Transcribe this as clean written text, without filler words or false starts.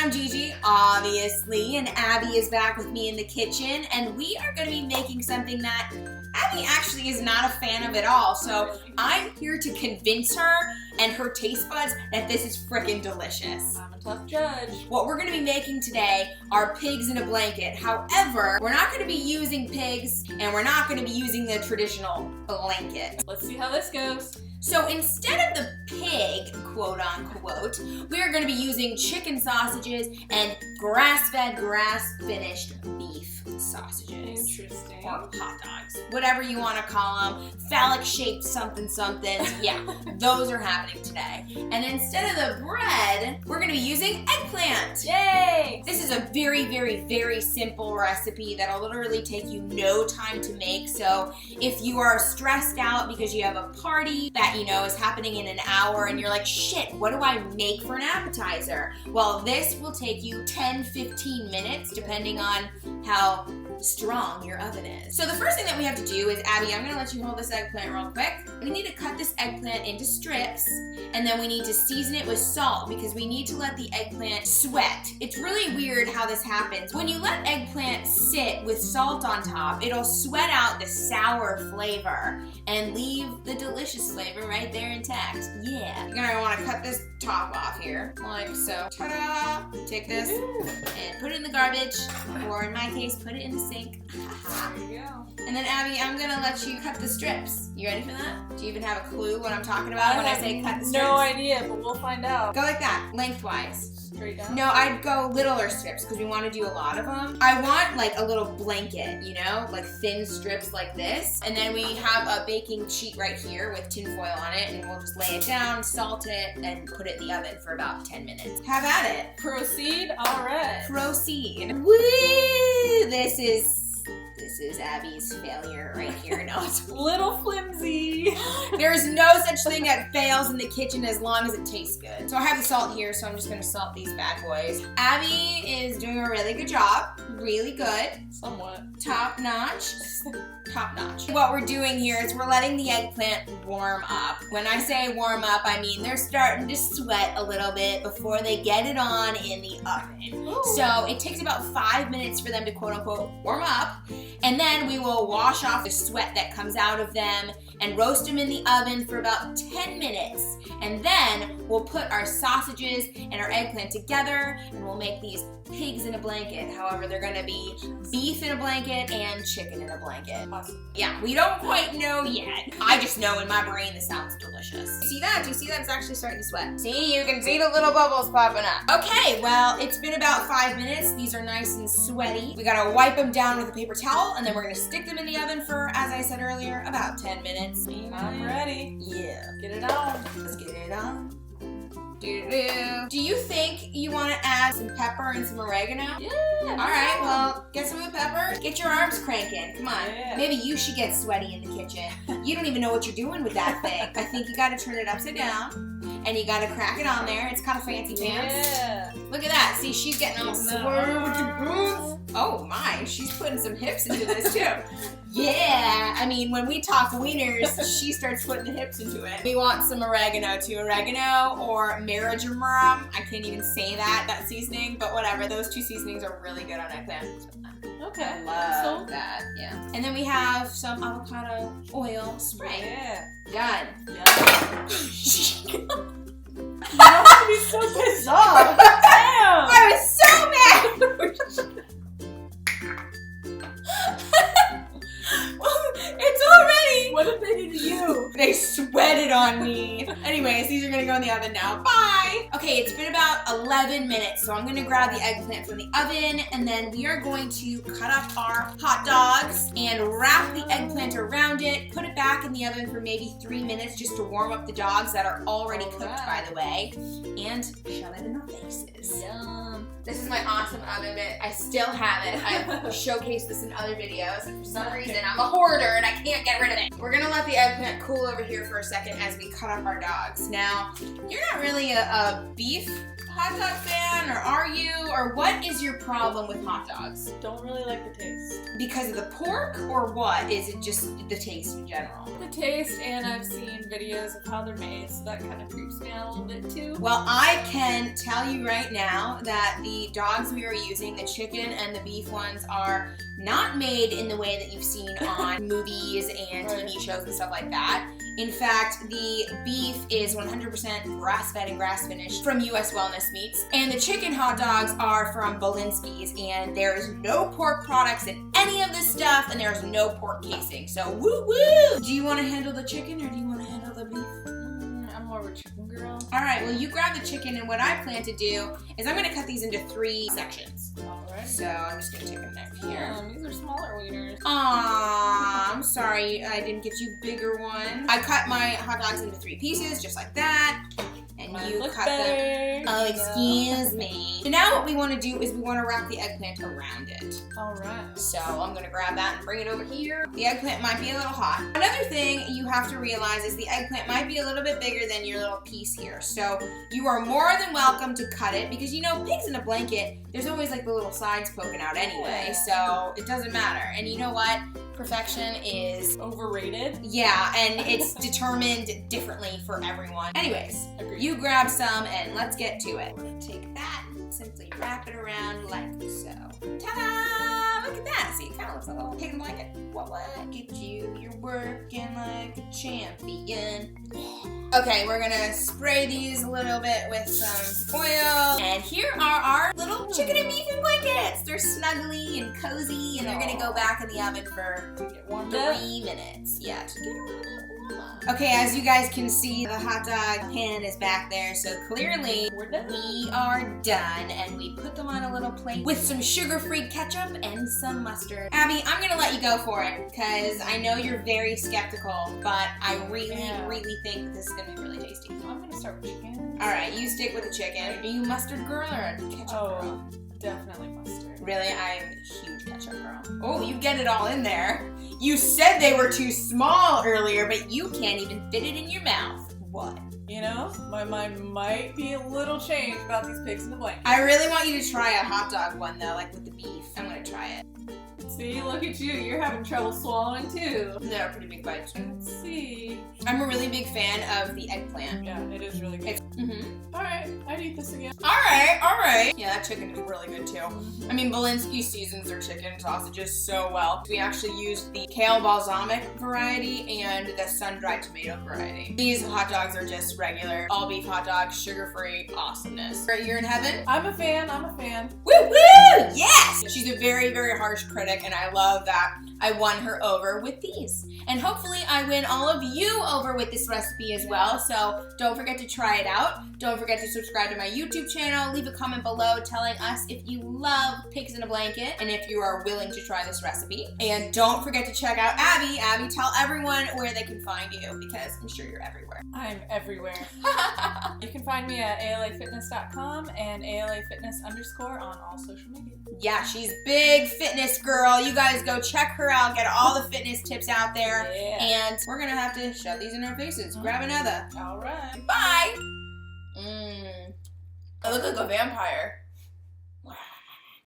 I'm Gigi, obviously, and Abby is back with me in the kitchen, and we are going to be making something that Abby actually is not a fan of at all, so I'm here to convince her and her taste buds that this is frickin' delicious. I'm a tough judge. What we're going to be making today are pigs in a blanket. However, we're not going to be using pigs, and we're not going to be using the traditional blanket. Let's see how this goes. So instead of the pig, quote unquote, we are going to be using chicken sausages and grass-fed, grass-finished beef sausages. Interesting. Or hot dogs. Whatever you want to call them. Phallic-shaped something-somethings. Yeah, those are happening today. And instead of the bread, we're going to be using eggplant. Yay! This is a very, very, very simple recipe that'll literally take you no time to make. So if you are stressed out because you have a party that you know is happening in an hour and you're like, shit, what do I make for an appetizer? Well, this will take you 10-15 minutes depending on how strong your oven is. So the first thing that we have to do is, Abby, I'm gonna let you hold this eggplant real quick. We need to cut this eggplant into strips, and then we need to season it with salt because we need to let the eggplant sweat. It's really weird how this happens. When you let eggplant sit with salt on top, it'll sweat out the sour flavor and leave the delicious flavor right there intact. Yeah. You're gonna wanna cut this top off here, like so. Ta-da! Take this and put it in the garbage, or in my case, put it in the sink. There you go. And then Abby, I'm gonna let you cut the strips. You ready for that? Do you even have a clue what I'm talking about when I say cut the strips? No idea, but we'll find out. Go like that, lengthwise. Straight down? No, I'd go littler strips because we want to do a lot of them. I want like a little blanket, you know, like thin strips like this. And then we have a baking sheet right here with tin foil on it, and we'll just lay it down, salt it, and put it in the oven for about 10 minutes. Have at it. Proceed? Alright. Proceed. Woo! This is Abby's failure right here. No, it's Little flimsy. There's no such thing that fails in the kitchen as long as it tastes good. So I have the salt here, so I'm just gonna salt these bad boys. Abby is doing a really good job. Really good. Somewhat. Top notch. Top notch. What we're doing here is we're letting the eggplant warm up. When I say warm up, I mean they're starting to sweat a little bit before they get it on in the oven. Ooh. So it takes about 5 minutes for them to quote unquote warm up. And then we will wash off the sweat that comes out of them and roast them in the oven for about 10 minutes. And then we'll put our sausages and our eggplant together and we'll make these pigs in a blanket. However, they're gonna be beef in a blanket and chicken in a blanket. Awesome. Yeah, we don't quite know yet. I just know in my brain this sounds delicious. See that? Do you see that? It's actually starting to sweat. See, you can see the little bubbles popping up. Okay, well, it's been about 5 minutes. These are nice and sweaty. We gotta wipe them down with a paper towel, and then we're gonna stick them in the oven for, as I said earlier, about 10 minutes. I'm ready. Yeah. Get it on. Let's get it on. Do you think you want to add some pepper and some oregano? Yeah. Alright, well, get some of the pepper. Get your arms cranking. Come on. Yeah. Maybe you should get sweaty in the kitchen. You don't even know what you're doing with that thing. I think you gotta turn it upside down. And you gotta crack it on there. It's kind of fancy pants. Yeah. Look at that. See, she's getting all swerved with the boots. Oh my, she's putting some hips into this too. Yeah, I mean, when we talk wieners, she starts putting the hips into it. We want some oregano too. Oregano or marjoram. I can't even say that seasoning, but whatever. Those two seasonings are really good on eggplant. Okay. I love that, yeah. And then we have some avocado oil spray. Yeah. Done. Yeah. You don't have to be so pissed off. Damn. I was so mad! It's already! What did they do to you? They sweated on me. Anyways, these are gonna go in the oven now. Bye! Okay, it's been about 11 minutes, so I'm gonna grab the eggplant from the oven, and then we are going to cut up our hot dogs and wrap the eggplant around it, put it back in the oven for maybe 3 minutes just to warm up the dogs that are already cooked, by the way, and shove it in our faces. Yum. This is my awesome oven mitt. I still have it. I've showcased this in other videos, and for some reason I'm a hoarder and I can't get rid of it. We're gonna let the eggplant cool over here for a second as we cut up our dogs. Now, you're not really a beef hot dog fan fan, or are you? Or what is your problem with hot dogs? Don't really like the taste. Because of the pork, or what? Is it just the taste in general? The taste, and I've seen videos of how they're made, so that kind of creeps me out a little bit too. Well, I can tell you right now that the dogs we are using, the chicken and the beef ones, are not made in the way that you've seen on movies and TV shows and stuff like that. In fact, the beef is 100% grass-fed and grass-finished from U.S. Wellness Meats. And the chicken hot dogs are from Belinsky's, and there is no pork products in any of this stuff, and there's no pork casing. So, woo-woo! Do you want to handle the chicken, or do you want to handle the beef? I'm more of a chicken girl. All right, well, you grab the chicken, and what I plan to do is I'm going to cut these into 3 sections. Alright. So I'm just going to take a knife here. These are smaller wieners. Aww, I'm sorry I didn't get you bigger ones. I cut my hot dogs into 3 pieces, just like that. And you cut them. Oh, excuse me. So now what we want to do is we want to wrap the eggplant around it. Alright. So I'm going to grab that and bring it over here. The eggplant might be a little hot. Another thing you have to realize is the eggplant might be a little bit bigger than your little piece here. So you are more than welcome to cut it, because you know, pigs in a blanket, there's always like the little sides poking out anyway. So it doesn't matter. And you know what? Perfection is overrated. Yeah, and it's determined differently for everyone. Anyways, Agreed. you grab some and let's get to it. We're gonna take that and simply wrap it around like so. Ta-da! Look at that. See, it kind of looks like a little pig in a blanket. What? Look at you. You're working like a champion. Okay, we're gonna spray these a little bit with some oil. And here are our little chicken and beef in blankets. They're snuggly and cozy, and they're gonna go back in the oven for 3 minutes. Yeah, to get a little bit warm. Okay, as you guys can see, the hot dog pan is back there, so clearly We're done. we are done, and we put them on a little plate with some sugar-free ketchup and some mustard. Abby, I'm gonna let you go for it, because I know you're very skeptical, but I really think that this is gonna be really tasty. I'm gonna start with chicken. Alright, you stick with the chicken. Are you a mustard girl or a ketchup girl? Definitely mustard. Really, I'm a huge ketchup girl. Oh, you get it all in there. You said they were too small earlier, but you can't even fit it in your mouth. What? You know, my mind might be a little changed about these pigs in the blanket. I really want you to try a hot dog one, though, like with the beef. I'm gonna try it. See, look at you. You're having trouble swallowing too. They're pretty big bites. Let's see. I'm a really big fan of the eggplant. Yeah, it is really good. Alright, I'd eat this again. Alright. Yeah, that chicken is really good too. I mean, Belinsky seasons their chicken sausages so well. We actually used the kale balsamic variety and the sun-dried tomato variety. These hot dogs are just regular all beef hot dogs, sugar-free awesomeness. You're in heaven? I'm a fan. Woo woo! Yes! She's a very, very harsh critic, and I love that I won her over with these. And hopefully I win all of you over with this recipe as well. So don't forget to try it out. Don't forget to subscribe to my YouTube channel. Leave a comment below telling us if you love pigs in a blanket and if you are willing to try this recipe. And don't forget to check out Abby. Abby, tell everyone where they can find you, because I'm sure you're everywhere. I'm everywhere. You can find me at alafitness.com and alafitness_ on all social media. Yeah, she's big fitness girl. You guys go check her out, get all the fitness tips out there. Yeah. And we're gonna have to shove these in our faces. Grab another. Alright. Bye! I look like a vampire.